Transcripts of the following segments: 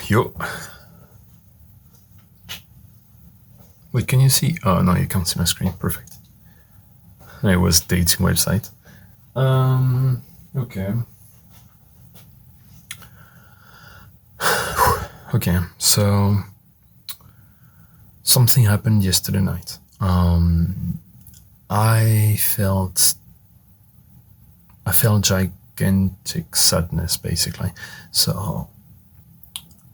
Yo. Wait, can you see? Oh, no, you can't see my screen. Perfect. It was dating website. Okay. Okay, so something happened yesterday night. I felt gigantic sadness, basically. So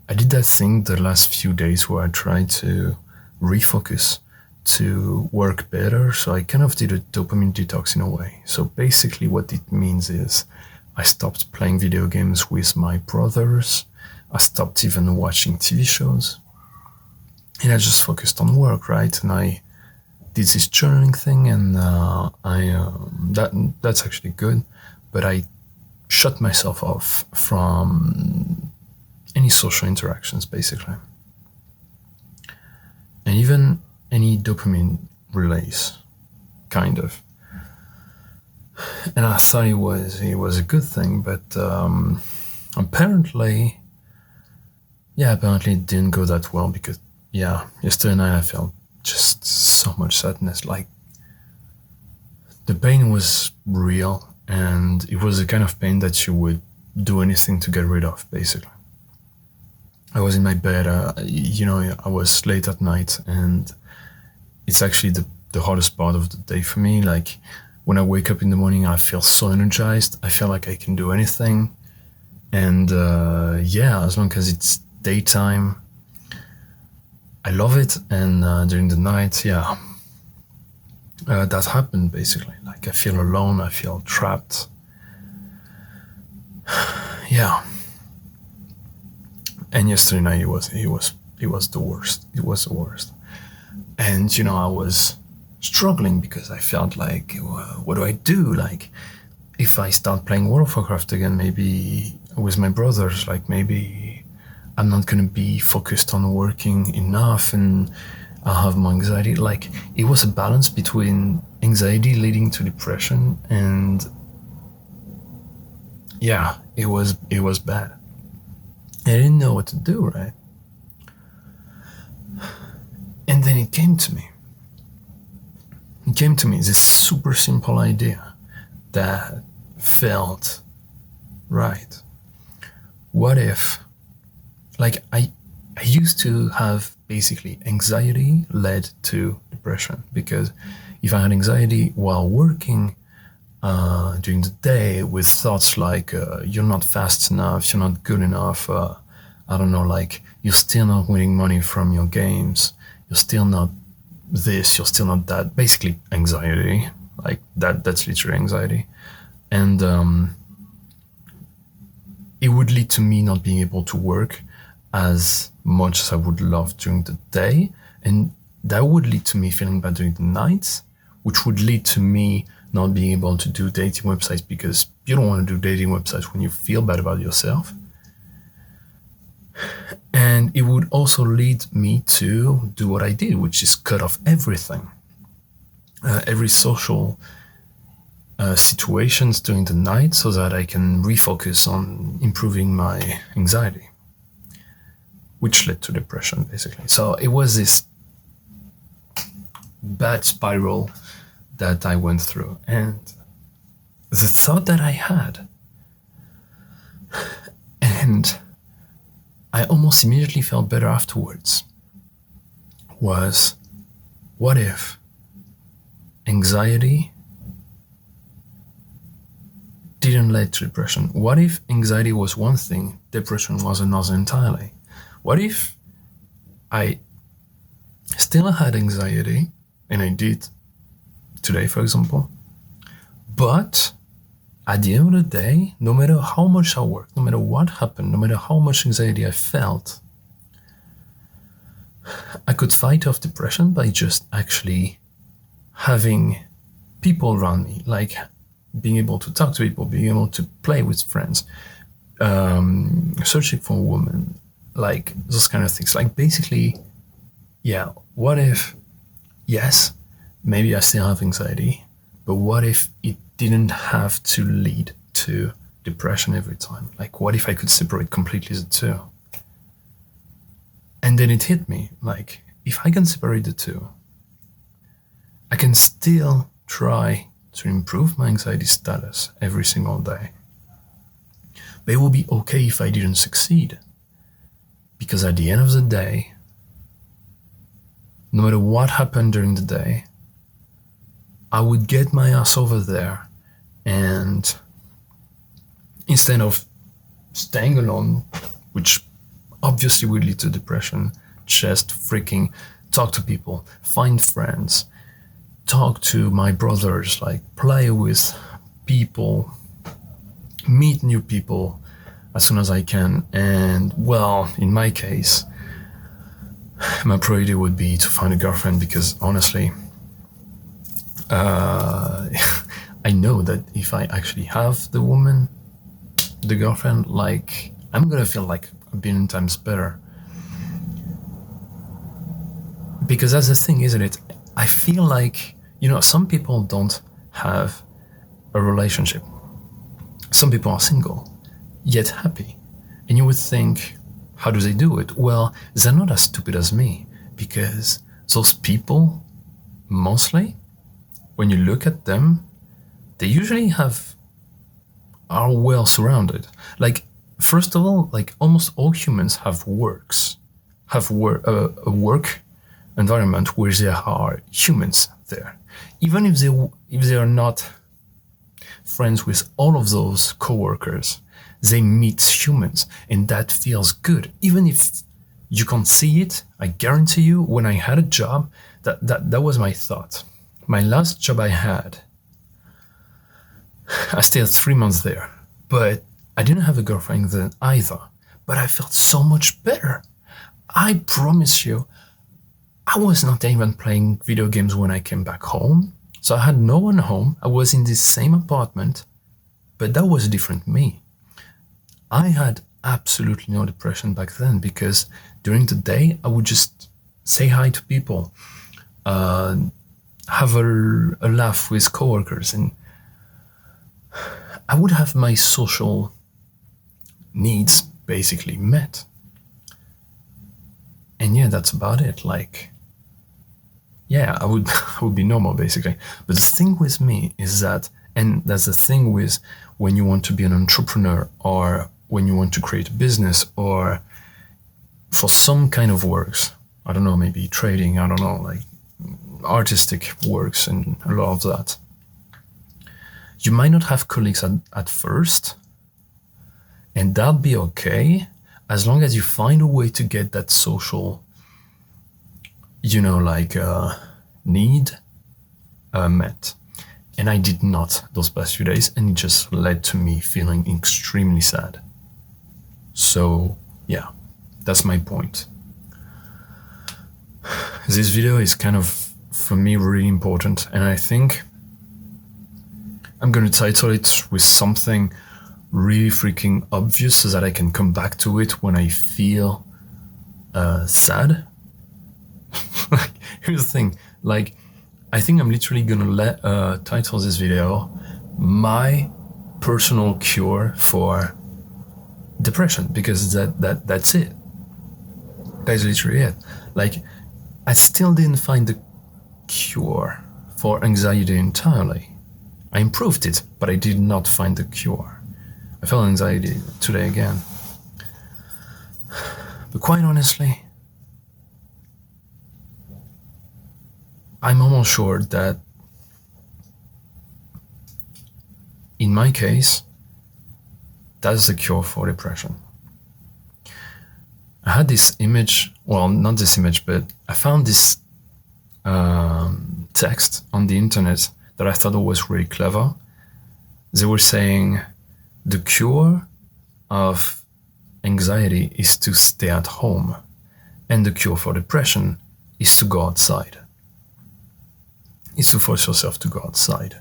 I did that thing the last few days where I tried to refocus to work better. So I kind of did a dopamine detox in a way. So basically what it means is I stopped playing video games with my brothers. I stopped even watching TV shows. And I just focused on work, right? And I did this journaling thing, and that's actually good. But I shut myself off from any social interactions, basically, and even any dopamine relays, kind of. And I thought it was a good thing, but apparently it didn't go that well, because yesterday night I felt just so much sadness. Like, the pain was real, and it was the kind of pain that you would do anything to get rid of, basically. I was in my bed, I was late at night, and it's actually the hardest part of the day for me. Like, when I wake up in the morning, I feel so energized. I feel like I can do anything. And as long as it's daytime, I love it. And during the night, that happened, basically. Like, I feel alone, I feel trapped. And yesterday night, it was the worst. It was the worst. And I was struggling, because I felt like, what do I do? Like, if I start playing World of Warcraft again, maybe with my brothers, like, maybe I'm not gonna be focused on working enough, and I'll have more anxiety. Like, it was a balance between anxiety leading to depression, and it was bad. I didn't know what to do, right? And then it came to me. This super simple idea that felt right. What if, like, I used to have basically anxiety led to depression, because if I had anxiety while working during the day, with thoughts like, you're not fast enough, you're not good enough, I don't know, like, you're still not winning money from your games, you're still not this, you're still not that, basically anxiety, like that's literally anxiety. And it would lead to me not being able to work as much as I would love during the day, and that would lead to me feeling bad during the nights, which would lead to me not being able to do dating websites, because you don't want to do dating websites when you feel bad about yourself. And it would also lead me to do what I did, which is cut off everything, every social situations during the night, so that I can refocus on improving my anxiety, which led to depression, basically. So it was this bad spiral that I went through. And the thought that I had, and I almost immediately felt better afterwards, was, what if anxiety didn't lead to depression? What if anxiety was one thing, depression was another entirely? What if I still had anxiety, and I did today, for example, but at the end of the day, no matter how much I worked, no matter what happened, no matter how much anxiety I felt, I could fight off depression by just actually having people around me, like being able to talk to people, being able to play with friends, searching for a woman, like those kind of things. Like, basically, what if, yes, maybe I still have anxiety, but what if it didn't have to lead to depression every time? Like, what if I could separate completely the two? And then it hit me, like, if I can separate the two, I can still try to improve my anxiety status every single day. But it would be okay if I didn't succeed. Because at the end of the day, no matter what happened during the day, I would get my ass over there, and instead of staying alone, which obviously would lead to depression, just freaking talk to people, find friends, talk to my brothers, like play with people, meet new people as soon as I can. And well, in my case, my priority would be to find a girlfriend, because honestly, I know that if I actually have the woman, the girlfriend, like, I'm gonna feel like a billion times better. Because that's the thing, isn't it? I feel like, some people don't have a relationship. Some people are single, yet happy. And you would think, how do they do it? Well, they're not as stupid as me, because those people, mostly, when you look at them, they usually are well surrounded. Like, first of all, like, almost all humans have a work environment where there are humans there. Even if they are not friends with all of those coworkers, they meet humans, and that feels good. Even if you can't see it, I guarantee you, when I had a job, that was my thought. My last job I had, I stayed 3 months there, but I didn't have a girlfriend then either. But I felt so much better. I promise you, I was not even playing video games when I came back home. So I had no one home. I was in this same apartment, but that was a different me. I had absolutely no depression back then, because during the day, I would just say hi to people, have a laugh with coworkers, and I would have my social needs basically met. And yeah, that's about it. Like, yeah, I would be normal basically. But the thing with me is that, and that's the thing with when you want to be an entrepreneur, or when you want to create a business, or for some kind of works, I don't know, maybe trading, I don't know, like artistic works and a lot of that. You might not have colleagues at first, and that'll be okay, as long as you find a way to get that social, need met. And I did not those past few days, and it just led to me feeling extremely sad. So yeah, that's my point. This video is kind of, for me, really important, and I think I'm going to title it with something really freaking obvious so that I can come back to it when I feel sad. Here's the thing, like, I think I'm literally gonna title this video "My Personal Cure for Depression," because that's it. That's literally it. Like, I still didn't find the cure for anxiety entirely. I improved it, but I did not find the cure. I felt anxiety today again. But quite honestly, I'm almost sure that in my case, that's the cure for depression. I had this image, well, not this image, but I found this text on the internet that I thought was really clever. They were saying the cure of anxiety is to stay at home, and the cure for depression is to go outside. Is to force yourself to go outside.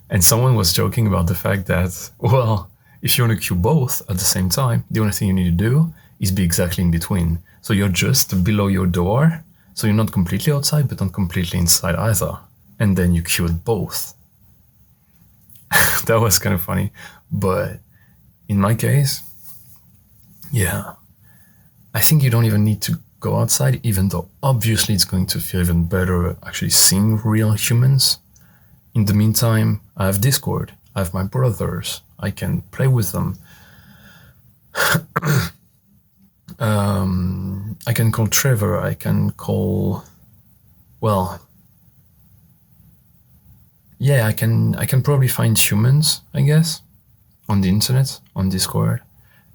And someone was joking about the fact that, well, if you want to cure both at the same time, the only thing you need to do is be exactly in between. So you're just below your door, so you're not completely outside, but not completely inside either. And then you cured both. That was kind of funny. But in my case, yeah, I think you don't even need to go outside, even though obviously it's going to feel even better actually seeing real humans. In the meantime, I have Discord, I have my brothers, I can play with them. I can call Trevor, I can call, well, yeah, I can probably find humans, I guess, on the internet, on Discord.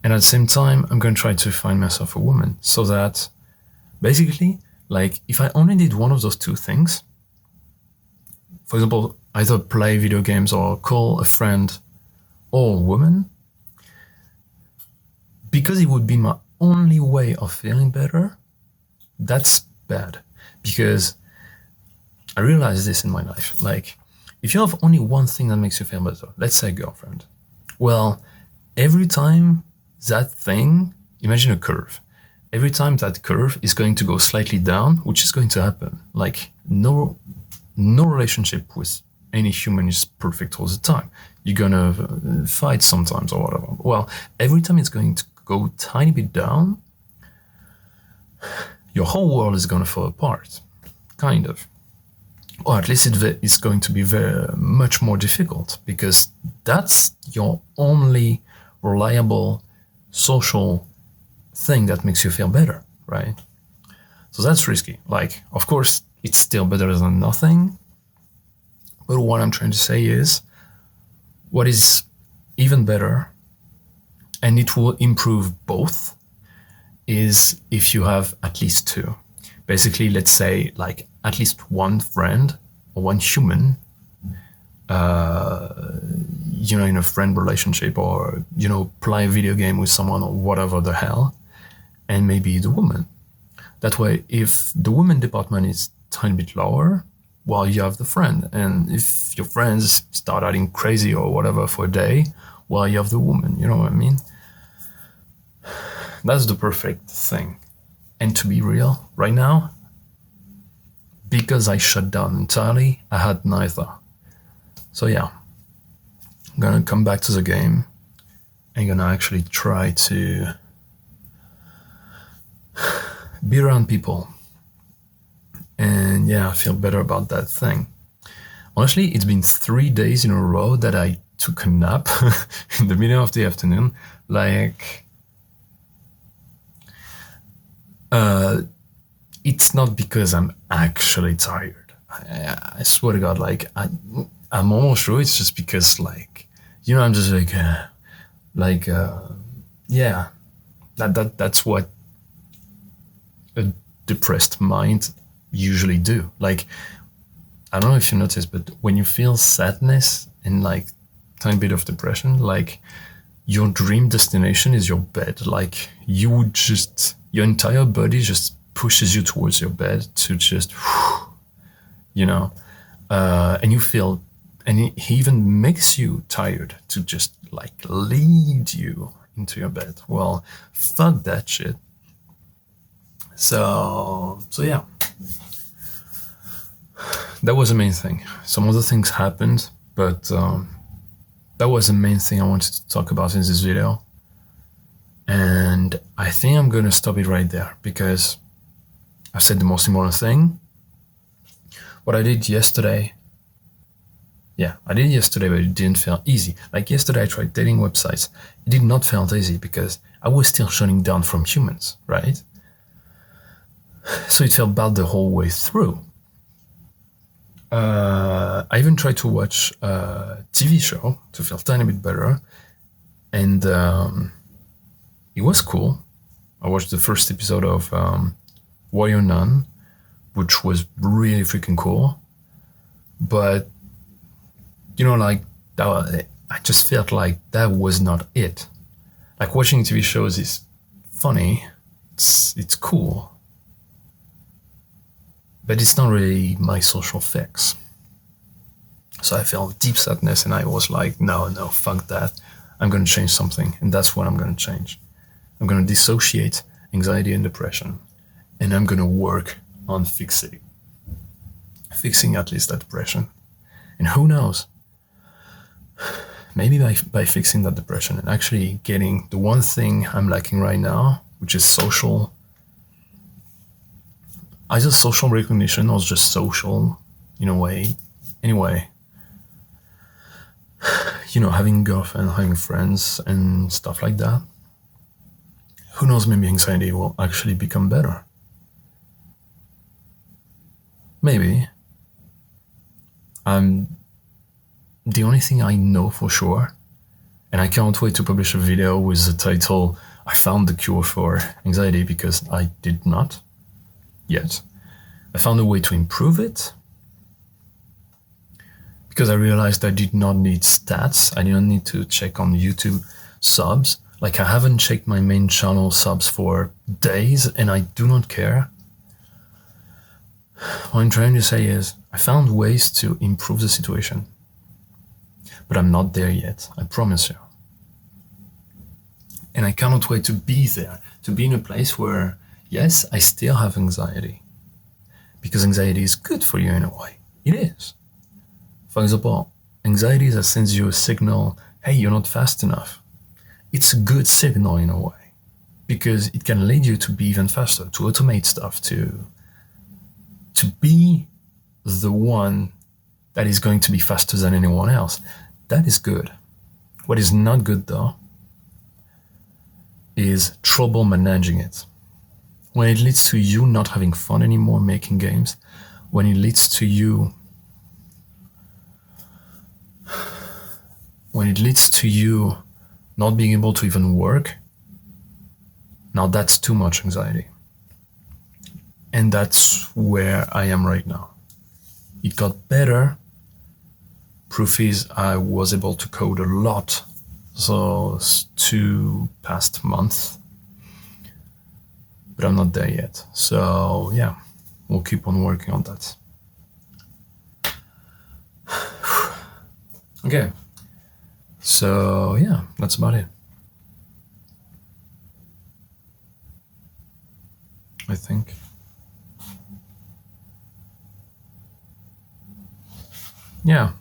And at the same time, I'm going to try to find myself a woman, so that basically, like, if I only did one of those two things, for example, either play video games or call a friend or a woman, because it would be my only way of feeling better, that's bad. Because I realized this in my life. Like, if you have only one thing that makes you feel better, let's say a girlfriend, well, every time that thing, imagine a curve. Every time that curve is going to go slightly down, which is going to happen. Like, no relationship with any human is perfect all the time. You're gonna fight sometimes or whatever. Well, every time it's going to go a tiny bit down, your whole world is gonna fall apart, kind of. Or at least it's going to be very much more difficult, because that's your only reliable social thing that makes you feel better, right? So that's risky. Like, of course, it's still better than nothing. But what I'm trying to say is, what is even better, and it will improve both, is if you have at least two. Basically, let's say like at least one friend or one human, in a friend relationship, or, play a video game with someone or whatever the hell, and maybe the woman. That way, if the woman department is a tiny bit lower, well, you have the friend. And if your friends start acting crazy or whatever for a day, well, you have the woman. You know what I mean? That's the perfect thing. And to be real, right now, because I shut down entirely, I had neither. So yeah, I'm gonna come back to the game and gonna actually try to be around people. And yeah, I feel better about that thing. Honestly, it's been 3 days in a row that I took a nap in the middle of the afternoon. Like, it's not because I'm actually tired. I swear to God, like, I'm almost sure it's just because, like, I'm just like, yeah, that's what a depressed mind usually do. Like, I don't know if you noticed, but when you feel sadness and like tiny bit of depression, like, your dream destination is your bed. Like, your entire body just pushes you towards your bed to just, and you feel, and he even makes you tired to just like lead you into your bed. Well, fuck that shit. So yeah, that was the main thing. Some other things happened, but that was the main thing I wanted to talk about in this video. And I think I'm gonna stop it right there, because I've said the most important thing. What I did yesterday, but it didn't feel easy. Like, yesterday I tried dating websites. It did not feel easy because I was still shutting down from humans, right? So it felt bad the whole way through. I even tried to watch a TV show to feel a tiny bit better, and it was cool. I watched the first episode of Warrior Nun, which was really freaking cool. But, like, I just felt like that was not it. Like, watching TV shows is funny, it's cool, but it's not really my social fix. So I felt deep sadness, and I was like, no, fuck that. I'm gonna change something, and that's what I'm gonna change. I'm gonna dissociate anxiety and depression, and I'm gonna work on fixing at least that depression. And who knows, maybe by fixing that depression and actually getting the one thing I'm lacking right now, which is social, either social recognition or just social in a way. Anyway, having girlfriend, having friends and stuff like that. Who knows, maybe anxiety will actually become better. Maybe. The only thing I know for sure, and I can't wait to publish a video with the title, I found the cure for anxiety, because I did not yet. I found a way to improve it, because I realized I did not need stats. I didn't need to check on YouTube subs. Like, I haven't checked my main channel subs for days, and I do not care. What I'm trying to say is, I found ways to improve the situation. But I'm not there yet, I promise you. And I cannot wait to be there, to be in a place where, yes, I still have anxiety. Because anxiety is good for you in a way. It is. For example, anxiety that sends you a signal, hey, you're not fast enough. It's a good signal in a way, because it can lead you to be even faster, to automate stuff, to be the one that is going to be faster than anyone else. That is good. What is not good, though, is trouble managing it. When it leads to you not having fun anymore making games, when it leads to you not being able to even work, now that's too much anxiety. And that's where I am right now. It got better. Proof is I was able to code a lot those 2 past months, but I'm not there yet. So yeah, we'll keep on working on that. Okay, so yeah, that's about it. I think. Yeah.